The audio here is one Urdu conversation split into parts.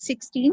16।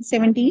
17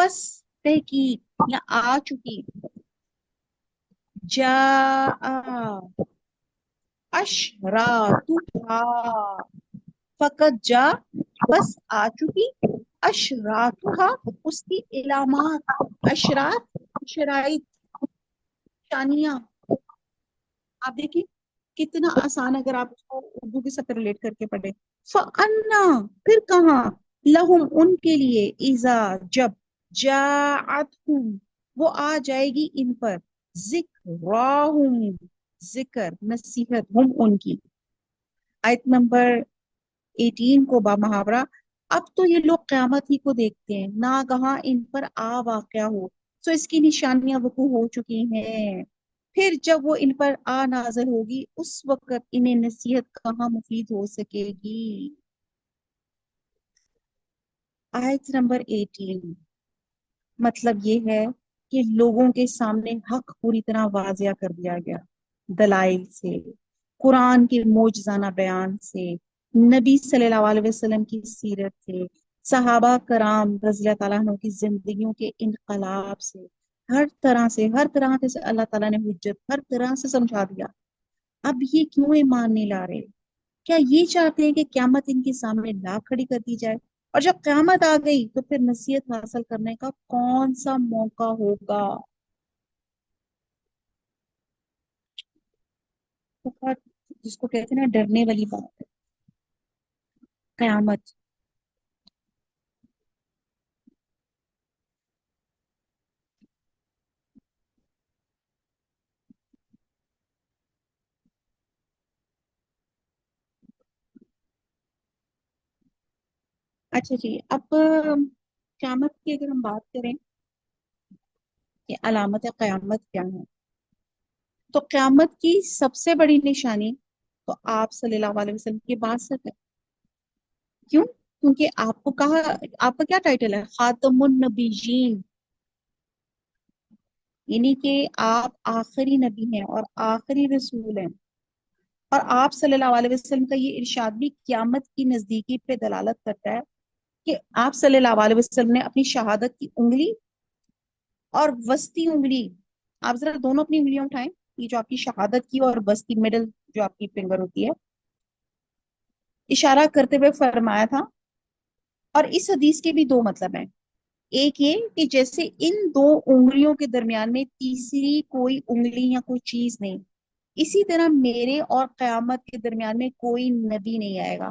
پس تحقیق یا آ چکی، جا اشراتها، فقط جا بس آ چکی، اشراتها اس کی علامات، اشرات شرائط نشانیاں. آپ دیکھیں کتنا آسان اگر آپ اس کو اردو کے ساتھ ریلیٹ کر کے پڑھیں. فَأَنَّا پھر کہاں، لہم ان کے لیے، اذا جب، جاءتہم وہ آ جائے گی ان پر، ذکراہم ذکر نصیحت، ہم ان کی. آیت نمبر 18 کو با محاورہ، اب تو یہ لوگ قیامت ہی کو دیکھتے ہیں، ناگہاں ان پر آ واقعہ ہو، تو اس کی نشانیاں وقوع ہو چکی ہیں. پھر جب وہ ان پر آ نازل ہوگی اس وقت انہیں نصیحت کہاں مفید ہو سکے گی. آیت نمبر 18 مطلب یہ ہے کہ لوگوں کے سامنے حق پوری طرح واضح کر دیا گیا، دلائل سے، قرآن کے معجزانہ بیان سے، نبی صلی اللہ علیہ وسلم کی سیرت سے، صحابہ کرام رضی اللہ تعالیٰ عنہ کی زندگیوں کے انقلاب سے، ہر طرح سے اللہ تعالیٰ نے حجت ہر طرح سے سمجھا دیا. اب یہ کیوں ایمان نہیں لا رہے؟ کیا یہ چاہتے ہیں کہ قیامت ان کے سامنے لا کھڑی کر دی جائے، اور جب قیامت آ گئی تو پھر نصیحت حاصل کرنے کا کون سا موقع ہوگا؟ بہت جس کو کہتے ہیں نا ڈرنے والی بات ہے قیامت. اچھا جی، اب قیامت کی اگر ہم بات کریں کہ علامت قیامت کیا ہے، تو قیامت کی سب سے بڑی نشانی تو آپ صلی اللہ علیہ وسلم کی بعثت ہے. کیوں؟ کیونکہ آپ کو کہا، آپ کا کیا ٹائٹل ہے؟ خاتم النبیین، یعنی کہ آپ آخری نبی ہیں اور آخری رسول ہیں. اور آپ صلی اللہ علیہ وسلم کا یہ ارشاد بھی قیامت کی نزدیکی پہ دلالت کرتا ہے کہ آپ صلی اللہ علیہ وسلم نے اپنی شہادت کی انگلی اور وسطی انگلی، آپ ذرا دونوں اپنی انگلیاں اٹھائیں، یہ جو آپ کی شہادت کی اور وسطی مڈل جو آپ کی فنگر ہوتی ہے، اشارہ کرتے ہوئے فرمایا تھا. اور اس حدیث کے بھی دو مطلب ہیں. ایک یہ کہ جیسے ان دو انگلیوں کے درمیان میں تیسری کوئی انگلی یا کوئی چیز نہیں، اسی طرح میرے اور قیامت کے درمیان میں کوئی نبی نہیں آئے گا.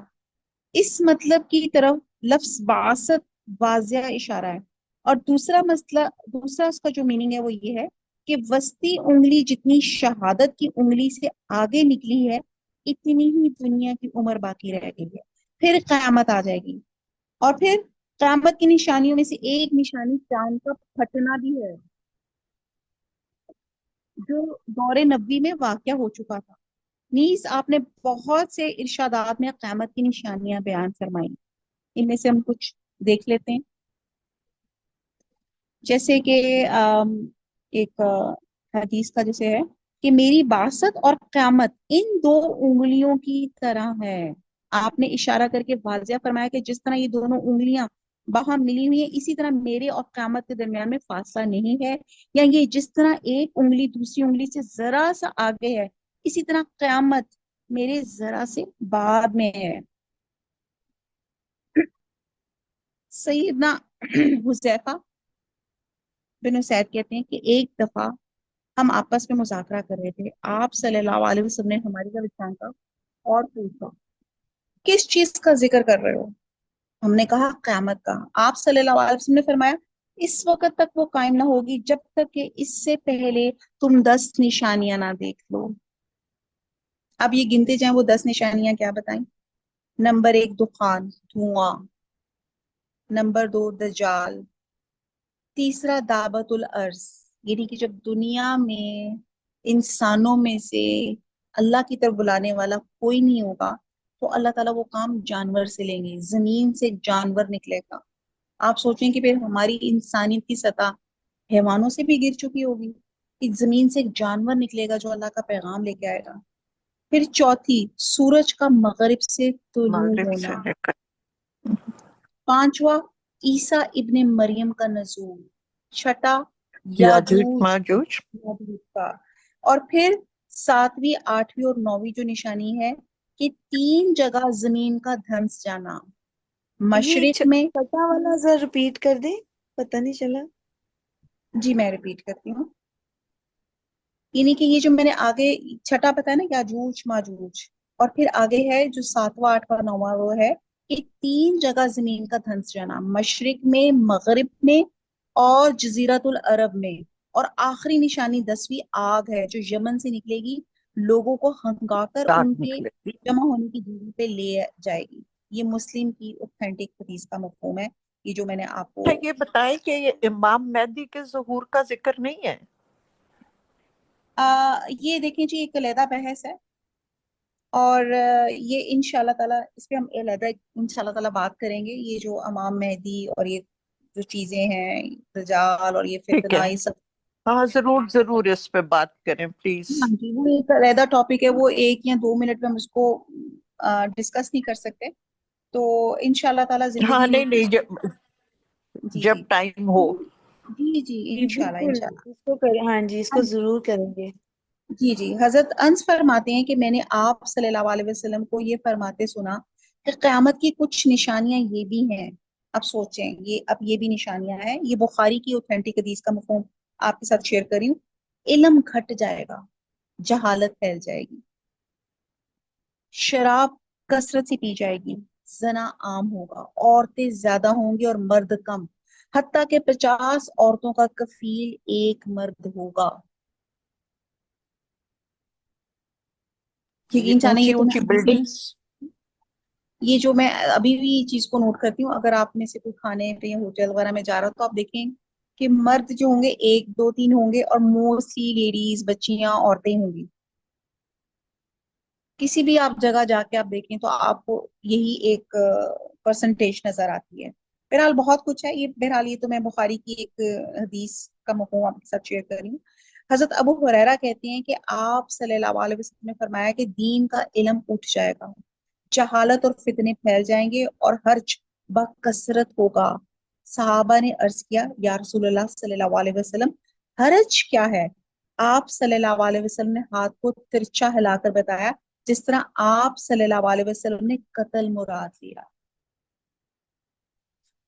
اس مطلب کی طرف لفظ بعثت واضح اشارہ ہے. اور دوسرا مسئلہ، دوسرا اس کا جو میننگ ہے وہ یہ ہے کہ وسطی انگلی جتنی شہادت کی انگلی سے آگے نکلی ہے اتنی ہی دنیا کی عمر باقی رہ گئی ہے، پھر قیامت آ جائے گی. اور پھر قیامت کی نشانیوں میں سے ایک نشانی چاند کا پھٹنا بھی ہے، جو دور نبوی میں واقع ہو چکا تھا. نیز آپ نے بہت سے ارشادات میں قیامت کی نشانیاں بیان فرمائی، ان میں سے ہم کچھ دیکھ لیتے ہیں. جیسے کہ ایک حدیث کا جیسے ہے کہ میری بعثت اور قیامت ان دو انگلیوں کی طرح ہے. آپ نے اشارہ کر کے واضح فرمایا کہ جس طرح یہ دونوں انگلیاں باہم ملی ہوئی ہیں اسی طرح میرے اور قیامت کے درمیان میں فاصلہ نہیں ہے، یا یہ جس طرح ایک انگلی دوسری انگلی سے ذرا سا آگے ہے اسی طرح قیامت میرے ذرا سے بعد میں ہے. سیدنا حذیفہ بن اسید کہتے ہیں کہ ایک دفعہ ہم آپس میں مذاکرہ کر رہے تھے، آپ صلی اللہ علیہ وسلم نے ہماری طرف اتنا کا اور پوچھا کس چیز کا ذکر کر رہے ہو؟ ہم نے کہا قیامت کا. آپ صلی اللہ علیہ وسلم نے فرمایا اس وقت تک وہ قائم نہ ہوگی جب تک کہ اس سے پہلے تم 10 نشانیاں نہ دیکھ لو. اب یہ گنتے جائیں وہ 10 نشانیاں کیا بتائیں؟ نمبر 1 دخان، دھواں. نمبر 2 دجال. تیسرا دعوت الارض، یعنی کہ جب دنیا میں انسانوں میں سے اللہ کی طرف بلانے والا کوئی نہیں ہوگا تو اللہ تعالیٰ وہ کام جانور سے لیں گے، زمین سے ایک جانور نکلے گا. آپ سوچیں کہ پھر ہماری انسانیت کی سطح حیوانوں سے بھی گر چکی ہوگی، کہ زمین سے ایک جانور نکلے گا جو اللہ کا پیغام لے کے آئے گا. پھر چوتھی سورج کا مغرب سے طلوع مغرب سے ہونا. لے کر پانچواں عیسیٰ ابن مریم کا نزول، چھٹا یاجوج یاجوج ماجوج. ماجوج کا، اور پھر ساتویں آٹھویں اور نویں جو نشانی ہے کہ 3 جگہ زمین کا دھنس جانا، یہ مشرق میں، چھٹا والا ذرا ریپیٹ کر دیں، پتہ نہیں چلا. جی میں ریپیٹ کرتی ہوں، یعنی کہ یہ جو میں نے آگے چھٹا بتایا نا یاجوج ماجوج، اور پھر آگے ہے جو ساتواں آٹھواں نواں وہ ہے کہ 3 جگہ زمین کا دھنس جانا، مشرق میں، مغرب میں اور جزیرت العرب میں، اور آخری نشانی 10ویں آگ ہے جو یمن سے نکلے گی، لوگوں کو ہنگا کر داغ ان کے نکلے گی. جمع ہونے کی جگہ پہ لے جائے گی۔ یہ مسلم کی اوتھینٹک حدیث کا مفہوم ہے، یہ جو میں نے آپ کو اچھا یہ بتائیں کہ یہ امام مہدی کے ظہور کا ذکر نہیں ہے؟ یہ دیکھیں جی ایک علیحدہ بحث ہے، اور یہ انشاءاللہ تعالیٰ اس پہ ہم علیحدہ انشاءاللہ تعالیٰ بات کریں گے، یہ جو امام مہدی اور یہ جو چیزیں ہیں دجال اور یہ ٹھیک ہے، فتنہ، یہ سب، ہاں ضرور ضرور اس پہ بات کریں پلیز. ہاں جی وہ ایک علیحدہ ٹاپک ہے، وہ 1 یا 2 منٹ میں ہم اس کو ڈسکس نہیں کر سکتے، تو انشاءاللہ تعالیٰ ہاں زندگی میں نہیں نہیں، جی جب جی ٹائم ہو. جی جی جی انشاءاللہ بالکل، انشاءاللہ۔ اس کو کریں، ہاں جی اس ہاں کو ضرور کریں گے. جی جی، حضرت انس فرماتے ہیں کہ میں نے آپ صلی اللہ علیہ وسلم کو یہ فرماتے سنا کہ قیامت کی کچھ نشانیاں یہ بھی ہیں، اب سوچیں اب یہ بھی نشانیاں ہیں، یہ بخاری کی اوتھینٹک حدیث کا مفہوم آپ کے ساتھ شیئر کری ہوں۔ علم گھٹ جائے گا، جہالت پھیل جائے گی، شراب کثرت سے پی جائے گی، زنا عام ہوگا، عورتیں زیادہ ہوں گی اور مرد کم، حتیٰ کہ 50 عورتوں کا کفیل ایک مرد ہوگا۔ یہ یقین جانے یہ اونچی تو میں اونچی ابھی سے، بلڈنگز. یہ جو میں ابھی بھی چیز کو نوٹ کرتی ہوں، اگر آپ میں سے کوئی کھانے پہ یا ہوٹل وغیرہ میں جا رہا ہو تو آپ دیکھیں کہ مرد جو ہوں گے 1 2 3 ہوں گے، اور موسٹلی لیڈیز، بچیاں، عورتیں ہوں گی۔ کسی بھی آپ جگہ جا کے آپ دیکھیں تو آپ کو یہی ایک پرسنٹیج نظر آتی ہے۔ بہرحال بہت کچھ ہے، یہ بہرحال یہ تو میں بخاری کی ایک حدیث کا مفہوم آپ کے ساتھ شیئر کر رہی ہوں۔ حضرت ابو ہریرہ کہتے ہیں کہ آپ صلی اللہ علیہ وسلم نے فرمایا کہ دین کا علم اٹھ جائے گا، جہالت اور فتنے پھیل جائیں گے، اور حرج بکثرت ہوگا۔ صحابہ نے عرض کیا یا رسول اللہ صلی اللہ علیہ وسلم حرج کیا ہے؟ آپ صلی اللہ علیہ وسلم نے ہاتھ کو ترچھا ہلا کر بتایا جس طرح آپ صلی اللہ علیہ وسلم نے قتل مراد لیا۔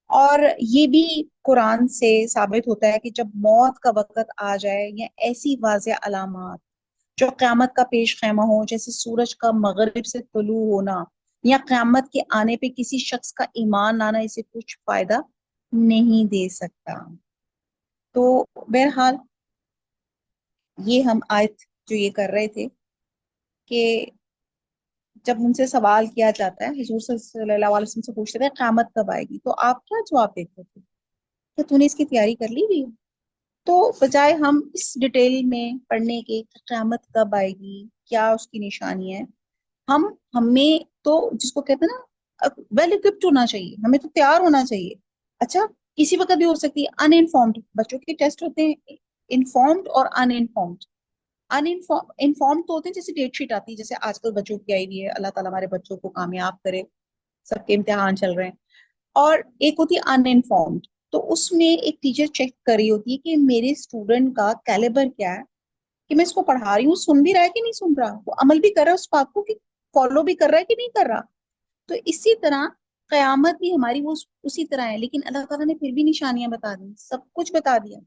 اور یہ بھی قرآن سے ثابت ہوتا ہے کہ جب موت کا وقت آ جائے یا ایسی واضح علامات جو قیامت کا پیش خیمہ ہو، جیسے سورج کا مغرب سے طلوع ہونا یا قیامت کے آنے پہ کسی شخص کا ایمان لانا اسے کچھ فائدہ نہیں دے سکتا۔ تو بہرحال یہ ہم آیت جو یہ کر رہے تھے کہ جب ان سے سوال کیا جاتا ہے، حضور صلی اللہ علیہ وسلم سے پوچھتے تھے قیامت کب آئے گی، تو آپ کیا جواب دیتے تھے کہ تو نے اس کی تیاری کر لی ہوئی ہے؟ تو بجائے ہم اس ڈیٹیل میں پڑھنے کے کہ قیامت کب آئے گی، کیا اس کی نشانی ہے، ہمیں تو جس کو کہتے ہیں نا ویل اکوپڈ ہونا چاہیے، ہمیں تو تیار ہونا چاہیے۔ اچھا کسی وقت بھی ہو سکتی ہے ان انفارمڈ، بچوں کے ٹیسٹ ہوتے ہیں انفارمڈ اور ان انفارمڈ۔ انفارمڈ تو ہوتے ہیں جیسے ڈیٹ شیٹ آتی ہے، جیسے آج کل بچوں کی آئی ہوئی ہے، اللہ تعالیٰ ہمارے بچوں کو کامیاب کرے، سب کے امتحان چل رہے ہیں، اور ایک ہوتی ہے ان انفارمڈ، تو اس میں ایک ٹیچر چیک کر رہی ہوتی ہے کہ میرے اسٹوڈنٹ کا کیلیبر کیا ہے، کہ میں اس کو پڑھا رہی ہوں، سن بھی رہا ہے کہ نہیں سن رہا، وہ عمل بھی کر رہا ہے اس بات کو، کہ فالو بھی کر رہا ہے کہ نہیں کر رہا۔ تو اسی طرح قیامت بھی ہماری وہ اسی طرح ہے، لیکن اللہ تعالیٰ نے پھر بھی نشانیاں بتا دی، سب کچھ بتا دیا،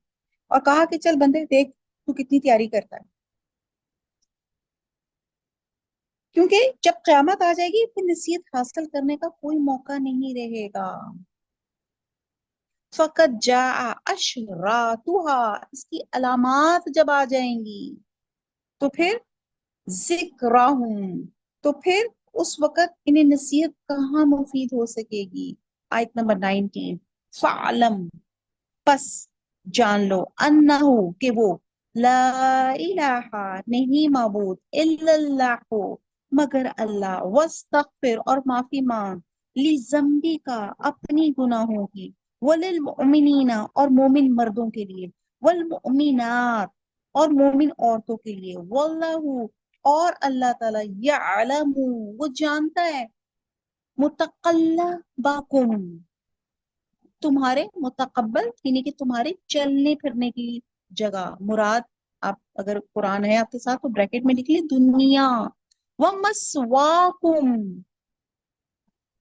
اور کہا کہ چل بندے دیکھ تو کتنی تیاری کرتا ہے، کیونکہ جب قیامت آ جائے گی پھر نصیحت حاصل کرنے کا کوئی موقع نہیں رہے گا۔ فقط جاء اشراطها، اس کی علامات جب آ جائیں گی تو پھر ذکرہم، تو پھر اس وقت انہیں نصیحت کہاں مفید ہو سکے گی۔ آیت نمبر 19، فعلم، پس جان لو، انہو کہ وہ، لا الہ نہیں معبود، الا اللہ مگر اللہ، واستغفر اور معافی مانگ، لذنبی کا اپنی گناہوں کی، وللمؤمنین اور مومن مردوں کے لیے، والمؤمنات اور مومن عورتوں کے لیے، واللہ اور اللہ تعالیٰ یعلم وہ جانتا ہے، متقلبکم تمہارے متقبل یعنی کہ تمہارے چلنے پھرنے کی جگہ مراد، آپ اگر قرآن ہے آپ کے ساتھ تو بریکٹ میں لکھ لیں دنیا، وَمَسْوَاكُمْ،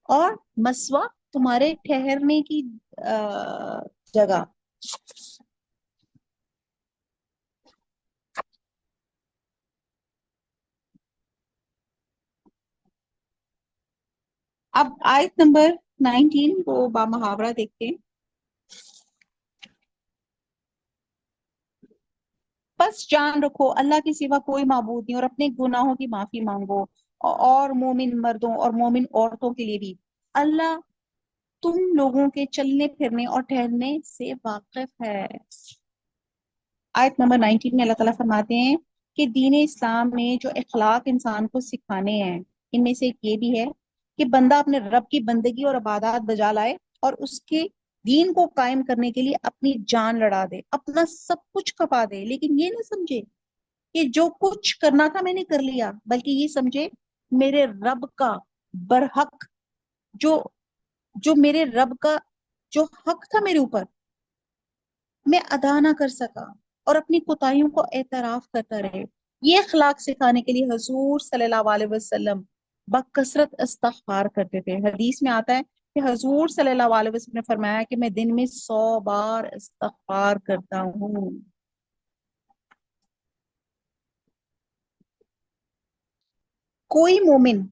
اور مسوا تمہارے ٹھہرنے کی جگہ۔ اب آیت نمبر 19 کو با محاورہ دیکھتے ہیں۔ بس جان رکھو اللہ کے سوا کوئی معبود نہیں، اور اپنے گناہوں کی معافی مانگو، اور مومن مردوں اور مومن عورتوں کے لیے بھی اللہ تم لوگوں کے چلنے پھرنے اور ٹھہرنے سے واقف ہے۔ آیت نمبر 19 میں اللہ تعالیٰ فرماتے ہیں کہ دین اسلام میں جو اخلاق انسان کو سکھانے ہیں ان میں سے ایک یہ بھی ہے کہ بندہ اپنے رب کی بندگی اور عبادات بجا لائے اور اس کے دین کو قائم کرنے کے لیے اپنی جان لڑا دے، اپنا سب کچھ کھپا دے، لیکن یہ نہ سمجھے کہ جو کچھ کرنا تھا میں نے کر لیا، بلکہ یہ سمجھے میرے رب کا برحق جو جو میرے رب کا جو حق تھا میرے اوپر میں ادا نہ کر سکا، اور اپنی کوتاہیوں کو اعتراف کرتا رہے۔ یہ اخلاق سکھانے کے لیے حضور صلی اللہ علیہ وسلم بکثرت استغفار کرتے تھے۔ حدیث میں آتا ہے کہ حضور صلی اللہ علیہ وسلم نے فرمایا کہ میں دن میں 100 بار استغفار کرتا ہوں۔ کوئی مومن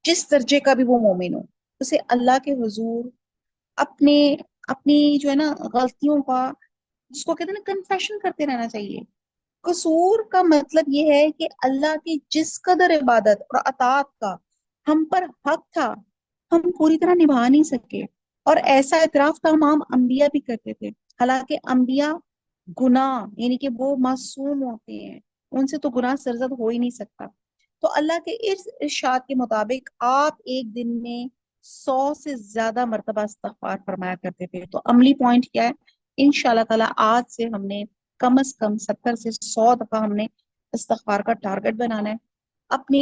جس درجے کا بھی وہ مومن ہو، اسے اللہ کے حضور اپنے اپنی جو ہے نا غلطیوں کا، جس کو کہتے ہیں نا کنفیشن، کرتے رہنا چاہیے۔ قصور کا مطلب یہ ہے کہ اللہ کی جس قدر عبادت اور اطاعت کا ہم پر حق تھا ہم پوری طرح نبھا نہیں سکے، اور ایسا اعتراف تمام انبیاء بھی کرتے تھے، حالانکہ انبیاء گناہ یعنی کہ وہ معصوم ہوتے ہیں، ان سے تو گناہ سرزد ہو ہی نہیں سکتا۔ تو اللہ کے اس ارشاد کے مطابق آپ ایک دن میں 100 سے زیادہ مرتبہ استغفار فرمایا کرتے تھے۔ تو عملی پوائنٹ کیا ہے؟ انشاءاللہ تعالیٰ آج سے ہم نے کم از کم 70 سے 100 دفعہ ہم نے استغفار کا ٹارگٹ بنانا ہے۔ اپنے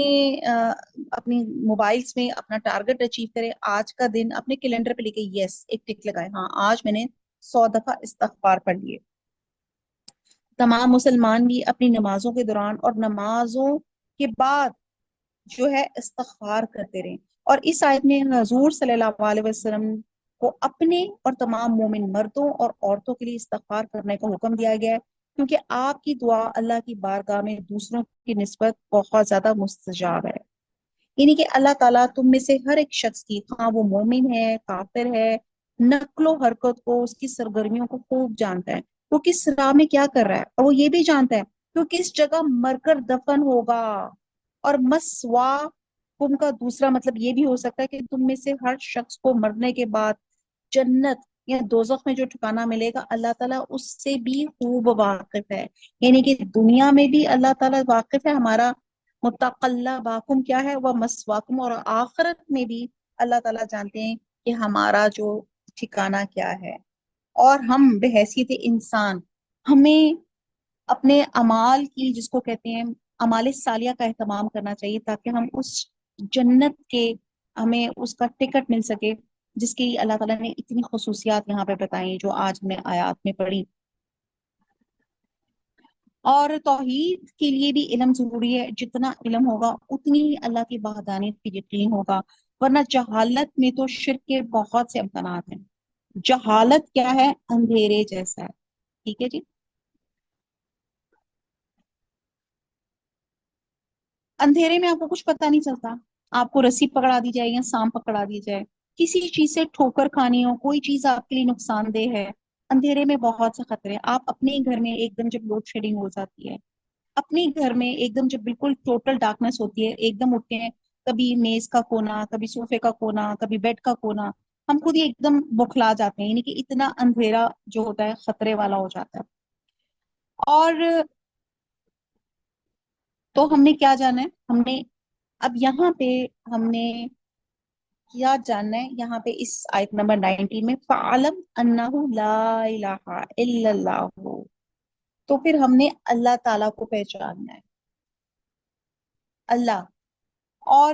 اپنی موبائلز میں اپنا ٹارگٹ اچیو کریں، آج کا دن اپنے کیلنڈر پہ لکھے، یس ایک ٹک لگائے، ہاں آج میں نے 100 دفعہ استغفار پڑھ لیے۔ تمام مسلمان بھی اپنی نمازوں کے دوران اور نمازوں کے بعد جو ہے استغفار کرتے رہیں، اور اس آیت میں حضور صلی اللہ علیہ وسلم کو اپنے اور تمام مومن مردوں اور عورتوں کے لیے استغفار کرنے کا حکم دیا گیا ہے، کیونکہ آپ کی دعا اللہ کی بارگاہ میں دوسروں کی نسبت بہت زیادہ مستجاب ہے۔ یعنی کہ اللہ تعالیٰ تم میں سے ہر ایک شخص کی، ہاں وہ مومن ہے کافر ہے، نقل و حرکت کو، اس کی سرگرمیوں کو خوب جانتا ہے، وہ کس راہ میں کیا کر رہا ہے، اور وہ یہ بھی جانتا ہے کہ وہ کس جگہ مر کر دفن ہوگا۔ اور مسوا کم کا دوسرا مطلب یہ بھی ہو سکتا ہے کہ تم میں سے ہر شخص کو مرنے کے بعد جنت یا دوزخ میں جو ٹھکانہ ملے گا اللہ تعالیٰ اس سے بھی خوب واقف ہے۔ یعنی کہ دنیا میں بھی اللہ تعالیٰ واقف ہے ہمارا متقلہ باکم کیا ہے وہ مسواکم، اور آخرت میں بھی اللہ تعالیٰ جانتے ہیں کہ ہمارا جو ٹھکانہ کیا ہے۔ اور ہم بحیثیت انسان ہمیں اپنے اعمال کی، جس کو کہتے ہیں اعمال صالحہ کا اہتمام کرنا چاہیے، تاکہ ہم اس جنت کے، ہمیں اس کا ٹکٹ مل سکے جس کی اللہ تعالیٰ نے اتنی خصوصیات یہاں پہ بتائی جو آج ہم نے آیات میں پڑھی۔ اور توحید کے لیے بھی علم ضروری ہے، جتنا علم ہوگا اتنی ہی اللہ کی وحدانیت کی یقین ہوگا، ورنہ جہالت میں تو شرک کے بہت سے امکانات ہیں۔ جہالت کیا ہے؟ اندھیرے جیسا ہے، ٹھیک ہے جی۔ اندھیرے میں آپ کو کچھ پتا نہیں چلتا، آپ کو رسی پکڑا دی جائے یا سانپ پکڑا دی جائے، کسی چیز سے ٹھوکر کھانی ہو، کوئی چیز آپ کے لیے نقصان دہ ہے، اندھیرے میں بہت سے خطرے ہیں۔ آپ اپنے گھر میں ایک دم جب لوڈ شیڈنگ ہو جاتی ہے، اپنے گھر میں ایک دم جب بالکل ٹوٹل ڈارکنیس ہوتی ہے، ایک دم اٹھتے ہیں، کبھی میز کا کونا، کبھی صوفے کا کونا، کبھی بیڈ کا کونا، ہم خود ہی ایک دم بوکھلا جاتے ہیں، یعنی کہ اتنا اندھیرا جو ہوتا ہے خطرے والا ہو جاتا ہے۔ اور تو ہم نے کیا جانا ہے؟ ہم نے اب یہاں پہ ہم نے کیا جاننا ہے؟ یہاں پہ اس آیت نمبر 19 میں فَعَلَمْ أَنَّهُ لَا إِلَٰهَ إِلَّا اللَّهُ، تو پھر ہم نے اللہ تعالیٰ کو پہچاننا ہے، اللہ۔ اور